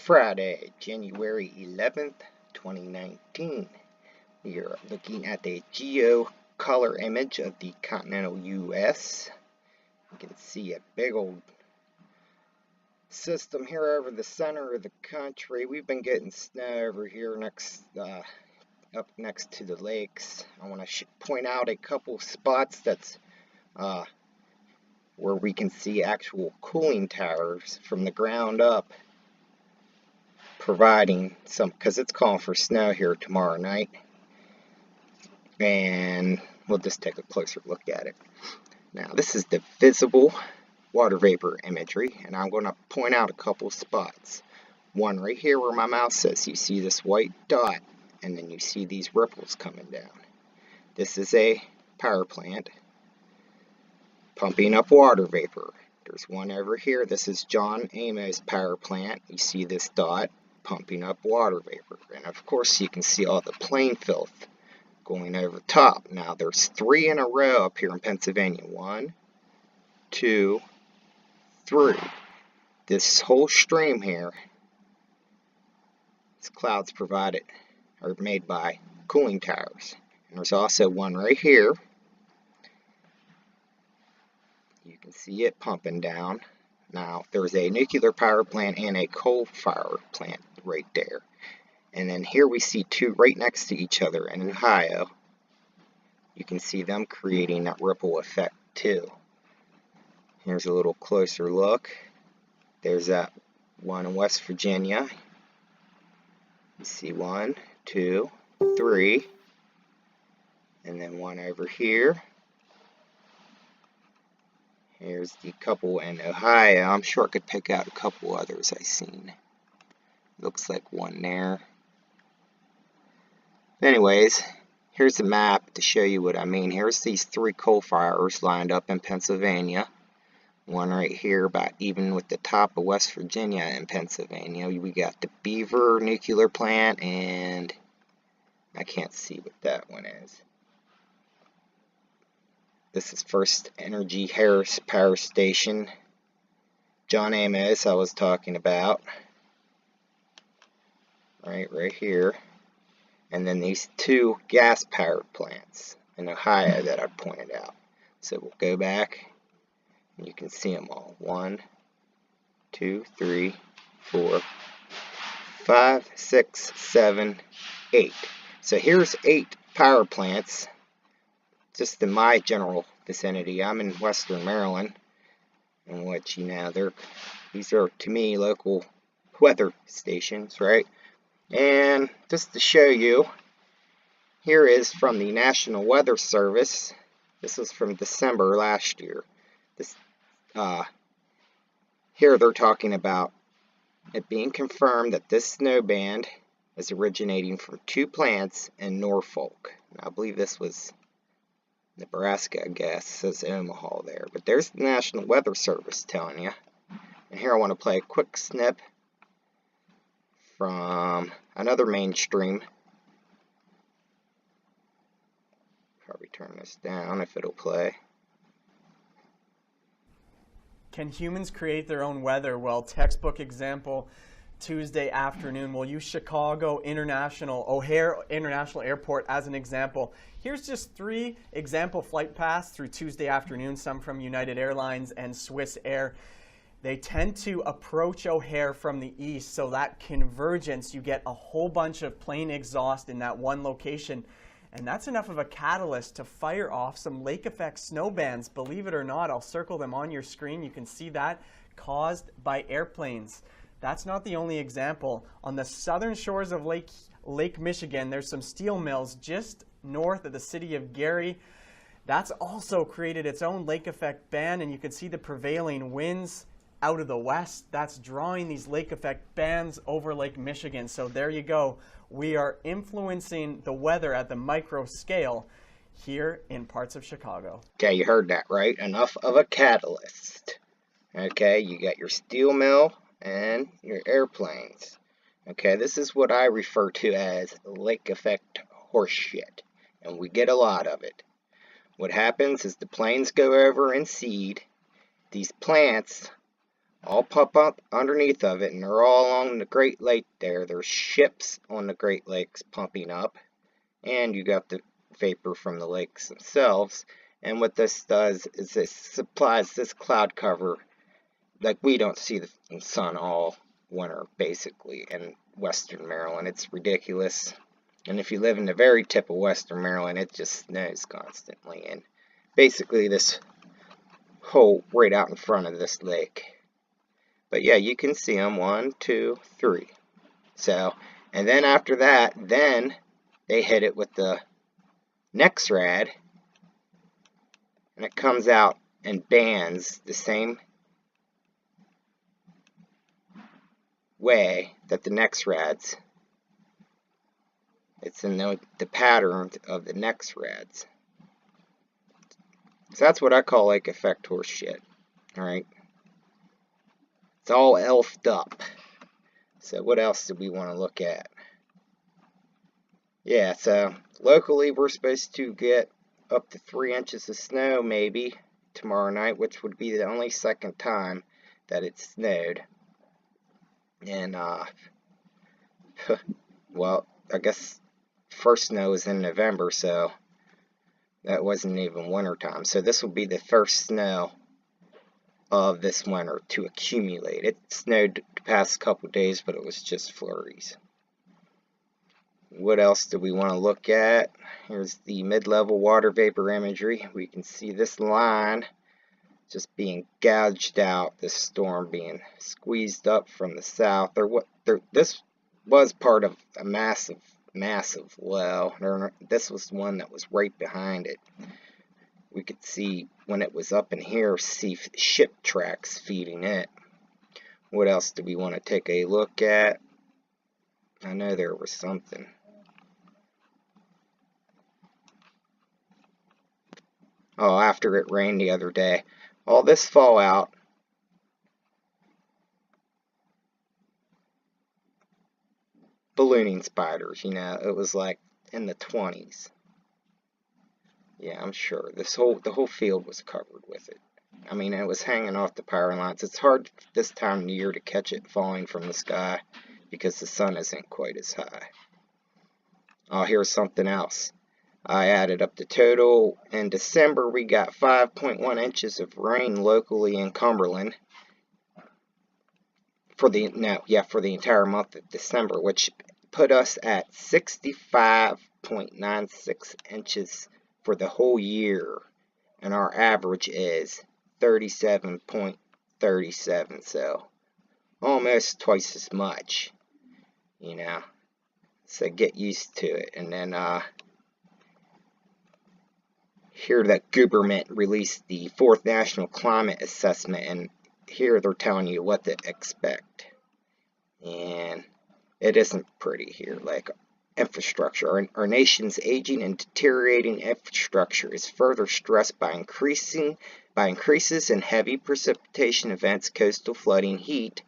Friday, January 11th, 2019. We are looking at the geo color image of the continental U.S. You can see a big old system here over the center of the country. We've been getting snow over here up next to the lakes. I want to point out a couple spots that's where we can see actual cooling towers from the ground up, providing some, because it's calling for snow here tomorrow night, and we'll just take a closer look at it. Now, this is the visible water vapor imagery, and I'm going to point out a couple spots. One right here where my mouse is. You see this white dot, and then you see these ripples coming down. This is a power plant pumping up water vapor. There's one over here. This is John Amos power plant. You see this dot pumping up water vapor, and of course you can see all the plain filth going over top. Now there's 3 in a row up here in Pennsylvania. 1, 2, 3. This whole stream here, these clouds provided are made by cooling towers. And there's also one right here. You can see it pumping down. Now there's a nuclear power plant and a coal fire plant right there. And then here we see 2 right next to each other in Ohio. You can see them creating that ripple effect too. Here's a little closer look. There's that one in West Virginia. You see 1, 2, 3. And then one over here. Here's the couple in Ohio. I'm sure I could pick out a couple others I've seen. Looks like one there. Anyways, here's the map to show you what I mean. Here's these 3 coal fires lined up in Pennsylvania. One right here about even with the top of West Virginia in Pennsylvania. We got the Beaver nuclear plant, and I can't see what that one is. This is First Energy Harris Power Station. John Amos I was talking about. Right here. And then these 2 gas-powered plants in Ohio that I pointed out. So we'll go back, and you can see them all. 1, 2, 3, 4, 5, 6, 7, 8. So here's 8 power plants just in my general vicinity. I'm in Western Maryland, in which, you know, these are to me local weather stations, right? And just to show you, here is from the National Weather Service. This was from December last year. Here they're talking about it being confirmed that this snow band is originating from 2 plants in Norfolk. Now, I believe this was Nebraska, I guess. It says Omaha there. But there's the National Weather Service telling you. And here I want to play a quick snip from another mainstream. Probably turn this down if it'll play. Can humans create their own weather? Well, textbook example, Tuesday afternoon. We'll use O'Hare International Airport as an example. Here's just 3 example flight paths through Tuesday afternoon, some from United Airlines and Swiss Air. They tend to approach O'Hare from the east, so that convergence, you get a whole bunch of plane exhaust in that one location. And that's enough of a catalyst to fire off some lake effect snow bands. Believe it or not, I'll circle them on your screen. You can see that, caused by airplanes. That's not the only example. On the southern shores of Lake Michigan, there's some steel mills just north of the city of Gary. That's also created its own lake effect band, and you can see the prevailing winds out of the west. That's drawing these lake effect bands over Lake Michigan. So there you go. We are influencing the weather at the micro scale here in parts of Chicago. Okay, you heard that right. Enough of a catalyst. Okay, you got your steel mill and your airplanes. Okay, this is what I refer to as lake effect horseshit, and we get a lot of it. What happens is the planes go over and seed. These plants all pop up underneath of it, and they're all along the Great Lake there. There's ships on the Great Lakes pumping up, and you got the vapor from the lakes themselves. And what this does is this supplies this cloud cover. Like, we don't see the sun all winter, basically, in western Maryland. It's ridiculous. And if you live in the very tip of western Maryland, it just snows constantly. And basically this hole right out in front of this lake. But yeah, you can see them. 1, 2, 3. So, and then after that, then they hit it with the next rad, and it comes out and bands the same way that the next rads. It's in the pattern of the next rads. So that's what I call lake effect horse shit. Alright? It's all elfed up. So what else do we want to look at? Yeah, so locally we're supposed to get up to 3 inches of snow maybe tomorrow night, which would be the only second time that it snowed. And well, I guess first snow was in November, so that wasn't even winter time. So this will be the first snow of this winter to accumulate. It snowed the past couple days, but it was just flurries. What else do we want to look at? Here's the mid-level water vapor imagery. We can see this line just being gouged out, this storm being squeezed up from the south. This was part of a massive well. This was one that was right behind it. We could see when it was up in here, see ship tracks feeding it. What else do we want to take a look at? I know there was something. Oh, after it rained the other day. All this fallout ballooning spiders, you know, it was like in the 20s. Yeah, I'm sure. The whole field was covered with it. I mean, it was hanging off the power lines. It's hard this time of year to catch it falling from the sky because the sun isn't quite as high. Oh, here's something else. I added up the total. In December, we got 5.1 inches of rain locally in Cumberland for the entire month of December, which put us at 65.96 inches for the whole year, and our average is 37.37, so almost twice as much, you know. So get used to it. And then here that Cumberland released the 4th National Climate Assessment, and here they're telling you what to expect. And it isn't pretty here. Like, infrastructure. Our nation's aging and deteriorating infrastructure is further stressed by increases in heavy precipitation events, coastal flooding, heat,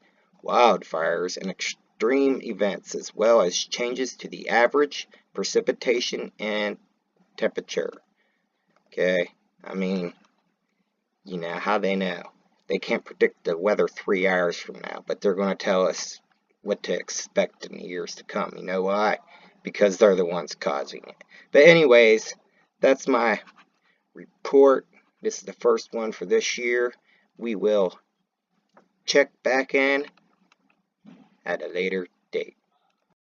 wildfires, and extreme events, as well as changes to the average precipitation and temperature. Okay, I mean, you know, how they know? They can't predict the weather 3 hours from now, but they're going to tell us what to expect in the years to come. You know why? Because they're the ones causing it. But anyways, that's my report. This is the first one for this year. We will check back in at a later date.